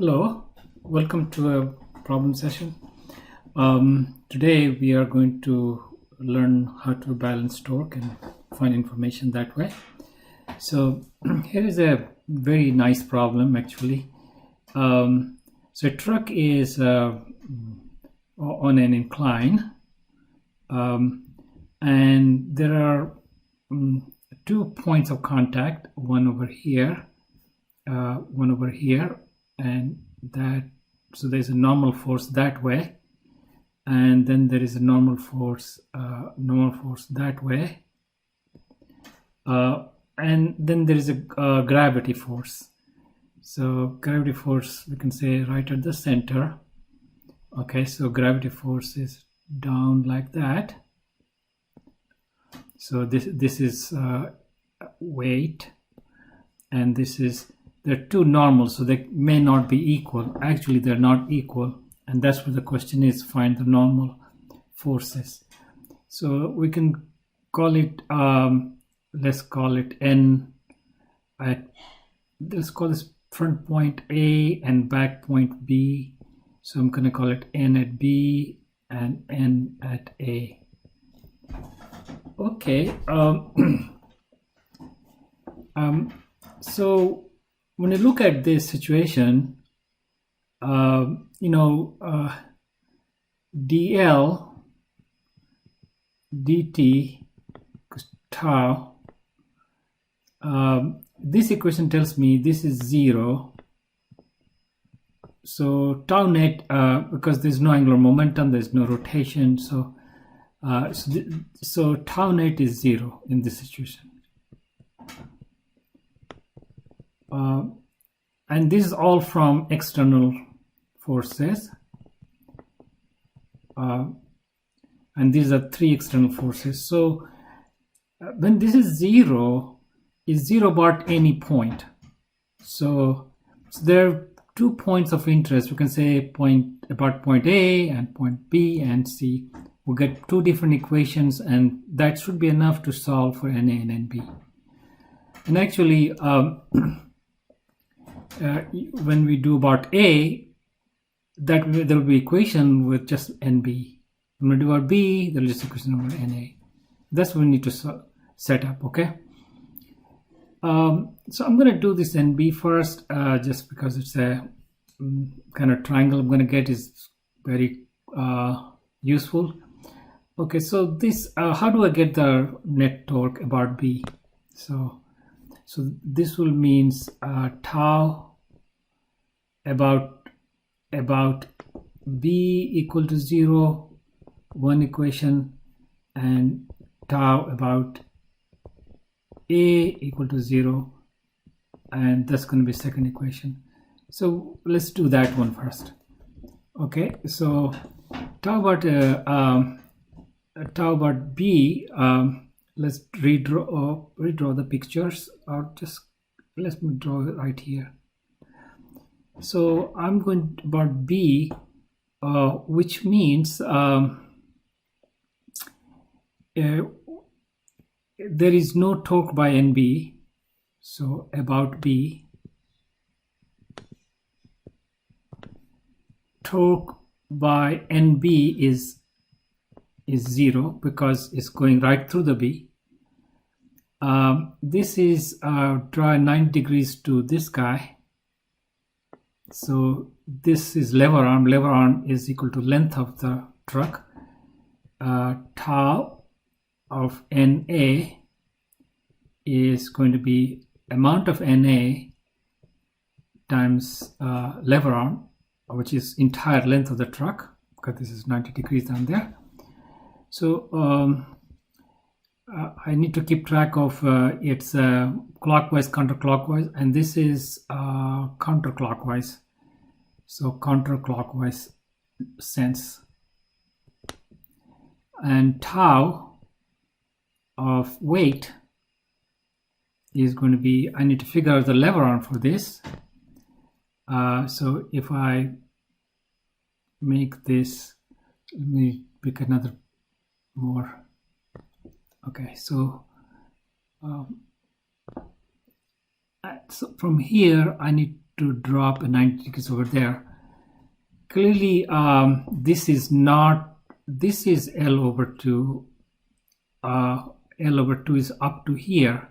Hello, welcome to a problem session. Today we are going to learn how to balance torque and find information that way. So here is a very nice problem actually. So a truck is on an incline, and there are 2 points of contact, one over here, and that. So there's a normal force that way, and then there is a normal force that way, and then there is a gravity force. So gravity force, we can say right at the center. Okay, so gravity force is down like that. So this is weight, and this is, they're two normals, so they may not be equal. Actually, they're not equal, and that's what the question is: find the normal forces. So we can call it, let's call it N at, let's call this front point A and back point B. So I'm going to call it N at B and N at A. Okay. So when you look at this situation, dl dt tau, this equation tells me this is 0. So tau net, because there's no angular momentum, there's no rotation, so tau net is 0 in this situation. And this is all from external forces, and these are 3 external forces. So when this is 0, is 0 about any point. So there are 2 points of interest. We can say about point A and point B and C. We'll get 2 different equations, and that should be enough to solve for NA and NB. And actually, when we do about A, that there will be equation with just NB. When we do about B, there will be just equation about NA. That's what we need to set up, okay? So I'm going to do this NB first, just because it's a kind of triangle I'm going to get is very useful. Okay, so this, how do I get the net torque about B? So this will means tau about B equal to 0, one equation, and tau about A equal to 0, and that's going to be second equation. So let's do that one first. Okay, so tau about B, let's redraw the pictures, or just let me draw it right here. So I'm going about B, which means there is no torque by NB. So about B, torque by NB is 0 because it's going right through the B. This is draw 90 degrees to this guy. So this is lever arm. Lever arm is equal to length of the truck. Tau of NA is going to be amount of NA times lever arm, which is entire length of the truck, because this is 90 degrees down there. So I need to keep track of its clockwise, counterclockwise, and this is counterclockwise. So counterclockwise sense. And tau of weight is going to be, I need to figure out the lever arm for this. So if I make this, let me pick another more. Okay, so so from here I need to drop a 90 degrees over there. Clearly, this is not, this is L over 2. L over 2 is up to here.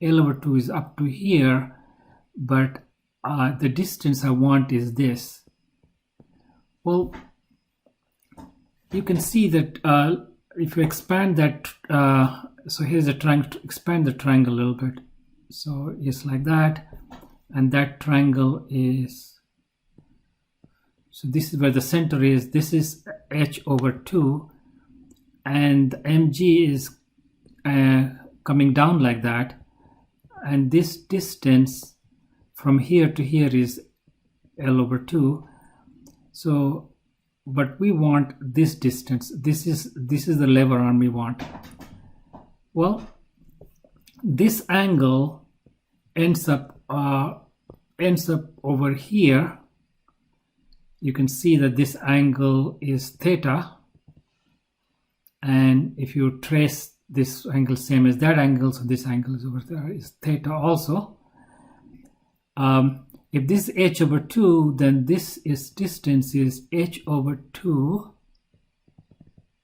L over 2 is up to here, but the distance I want is this. Well, you can see that if you expand that, so here's a triangle, to expand the triangle a little bit. So it's like that, and that triangle is, so this is where the center is. This is h over 2, and mg is coming down like that, and this distance from here to here is L over 2. So, but we want this distance. This is the lever arm we want. Well, this angle ends up over here. You can see that this angle is theta, and if you trace this angle same as that angle, so this angle is over there, is theta also. If this is h over 2, then this is distance is h over 2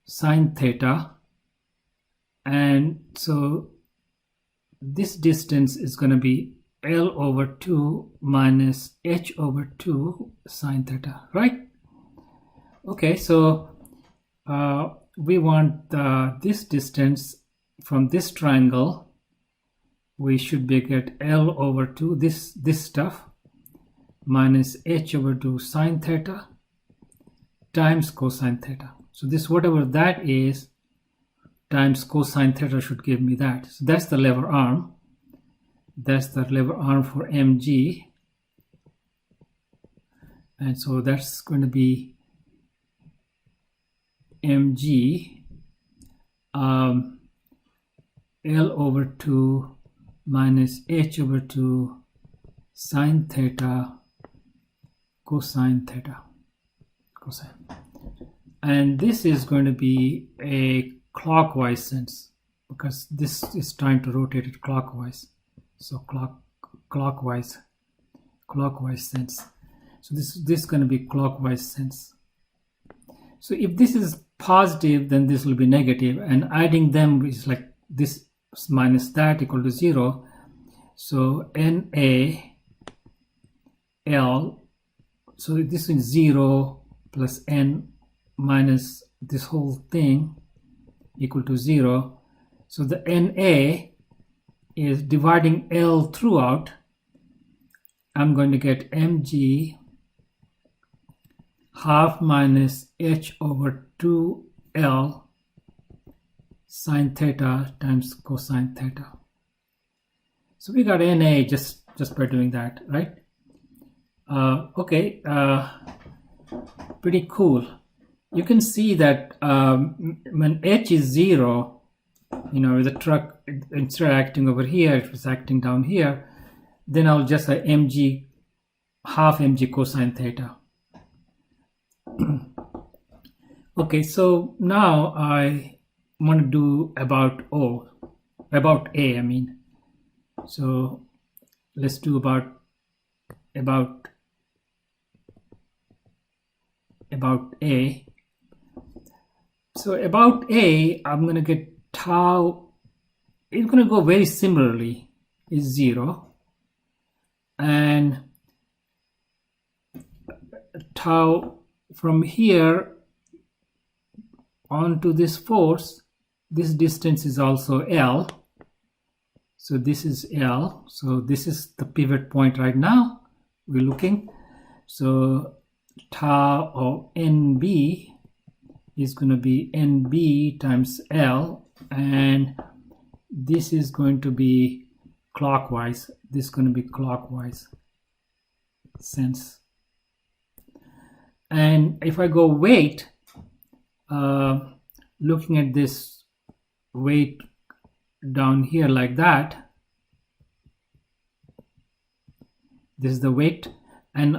sine theta, and so this distance is going to be L over 2 minus h over 2 sine theta, right? Okay, so we want this distance from this triangle. We should be get L over 2, this stuff, minus h over 2 sine theta times cosine theta. So this, whatever that is, times cosine theta should give me that. So that's the lever arm. That's the lever arm for mg. And so that's going to be mg L over 2 minus h over 2 sine theta cosine theta, cosine. And this is going to be a clockwise sense, because this is trying to rotate it clockwise. So clockwise sense. So this is going to be clockwise sense. So if this is positive, then this will be negative, and adding them is like this minus that equal to 0. So NA L, so this is 0 plus n minus this whole thing equal to 0. So the NA is dividing L throughout. I'm going to get mg half minus h over 2L sine theta times cosine theta. So we got NA just by doing that, right? Okay, pretty cool. You can see that when h is 0, you know, the truck, instead of acting over here, it was acting down here, then I'll just say mg, half mg cosine theta. Okay, so now I want to do about A, I mean. So let's do about A. So about A, I'm going to get tau, it's going to go very similarly, is 0. And tau from here onto this force, this distance is also L. So this is L. So this is the pivot point right now we're looking. So tau of NB is going to be NB times L, and this is going to be clockwise. This is going to be clockwise sense. And if I go weight, looking at this weight down here like that, this is the weight, and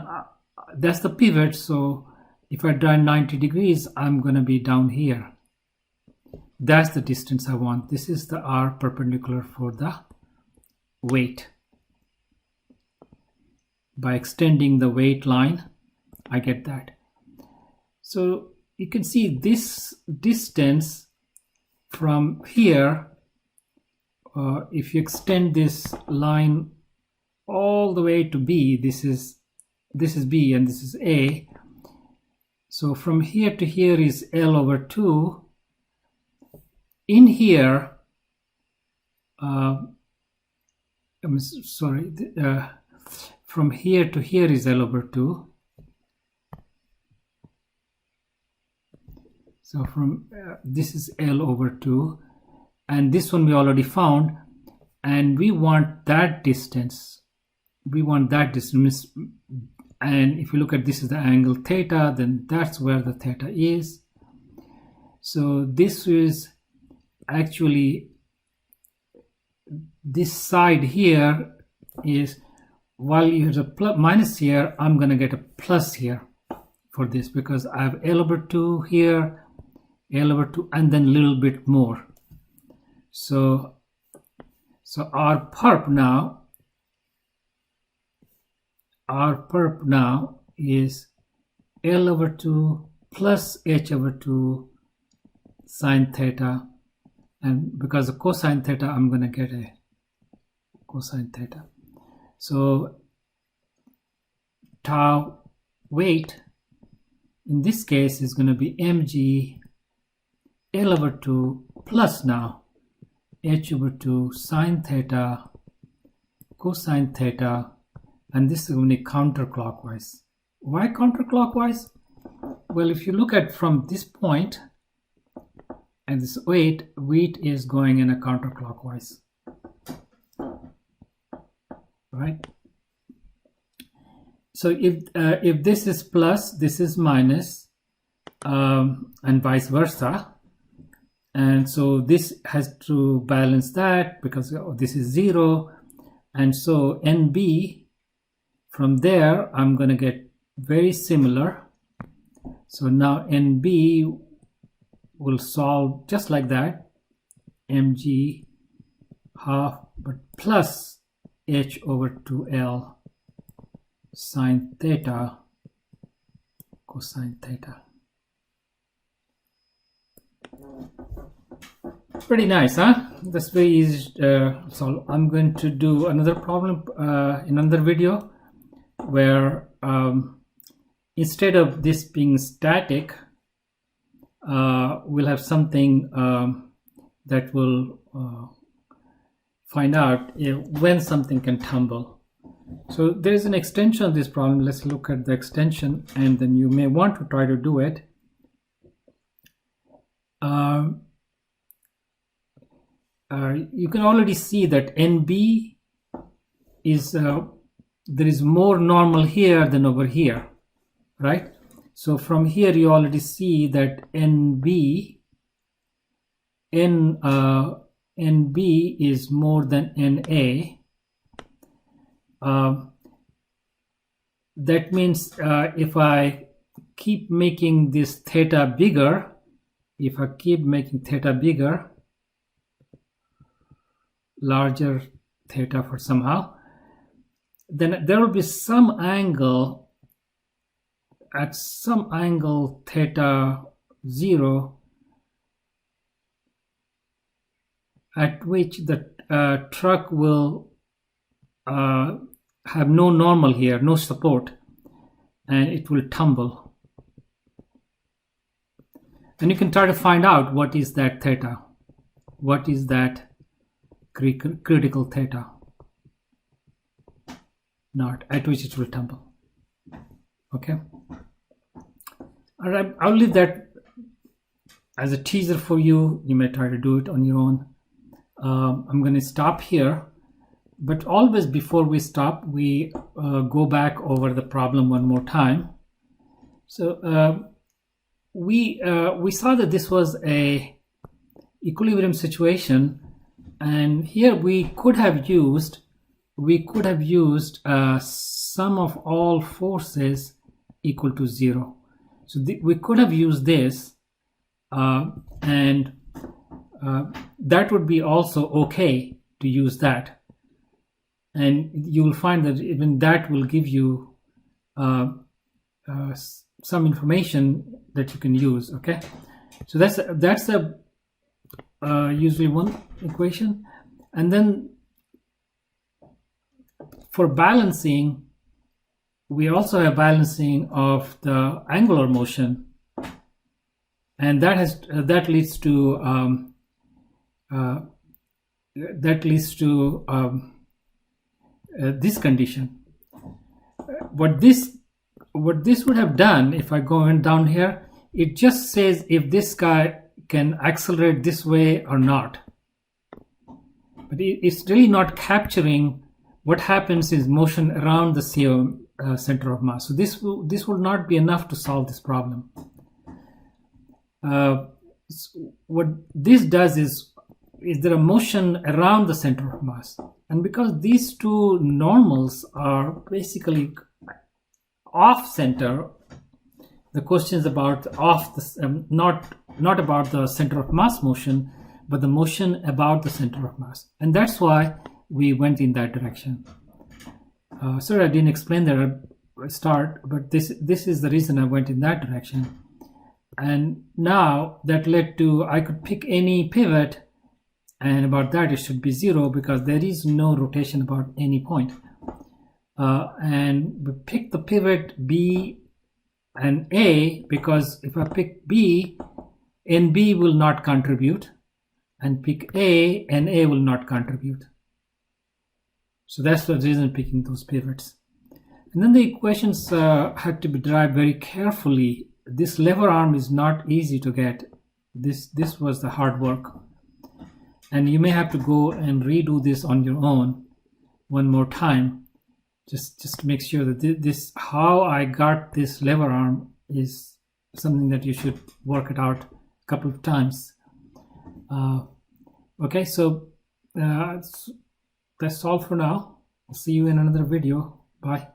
that's the pivot. So if I draw 90 degrees, I'm going to be down here. That's the distance I want. This is the R perpendicular for the weight. by extending the weight line, I get that. So you can see this distance from here, if you extend this line all the way to B, this is B and this is A. So from here to here is L over 2. In here, I'm sorry, from here to here is L over 2. So from this is L over 2, and this one we already found, and we want that distance. We want that distance, and if you look at this is the angle theta, then that's where the theta is. So this is actually, this side here is, while you have a minus here, I'm going to get a plus here for this, because I have L over 2 here, L over 2, and then a little bit more. So our perp now is L over 2 plus H over 2 sine theta, and because of cosine theta, I'm going to get a cosine theta. So tau weight in this case is going to be mg L over 2 plus now H over 2 sine theta cosine theta, and this is going to be counterclockwise. Why counterclockwise? Well, if you look at from this point, and this weight is going in a counterclockwise, right? So if this is plus, this is minus, and vice versa, and so this has to balance that because this is 0, and so NB from there I'm going to get very similar. So now NB will solve just like that, mg half but plus H over 2L sine theta cosine theta. Pretty nice, huh? That's very easy to solve. I'm going to do another problem in another video where instead of this being static, we'll have something that will find out when something can tumble. So there is an extension of this problem. Let's look at the extension, and then you may want to try to do it. You can already see that NB is there is more normal here than over here, right? So from here you already see that NB is more than NA. That means if I keep making this theta bigger, larger theta for somehow, then there will be some angle, at some angle theta 0, at which the truck will have no normal here, no support, and it will tumble. And you can try to find out what is that theta, what is that critical theta naught at which it will tumble. Okay, all right, I'll leave that as a teaser for you. You may try to do it on your own. I'm going to stop here, but always before we stop, we go back over the problem one more time. So we saw that this was a equilibrium situation, and here we could have used sum of all forces equal to 0. So we could have used this, and that would be also okay to use that. and you will find that even that will give you some information that you can use. Okay, so that's a usually one equation. And then for balancing, we also have balancing of the angular motion, and that leads to this condition. What this would have done, if I go down here, it just says if this guy can accelerate this way or not, but it's really not capturing what happens is motion around the CO center of mass. So this will not be enough to solve this problem. What this does is there a motion around the center of mass? And because these two normals are basically off center, the question is about off the not about the center of mass motion, but the motion about the center of mass, and that's why we went in that direction. Sorry, I didn't explain that at the start, but this is the reason I went in that direction. And now that led to, I could pick any pivot, and about that it should be 0 because there is no rotation about any point. And we pick the pivot B and A because if I pick B, NB will not contribute, and pick A, and A will not contribute. So that's the reason picking those pivots. And then the equations had to be derived very carefully. This lever arm is not easy to get. This was the hard work. And you may have to go and redo this on your own one more time. Just to make sure that this how I got this lever arm is something that you should work it out a couple of times. Okay, so that's all for now. I'll see you in another video. Bye.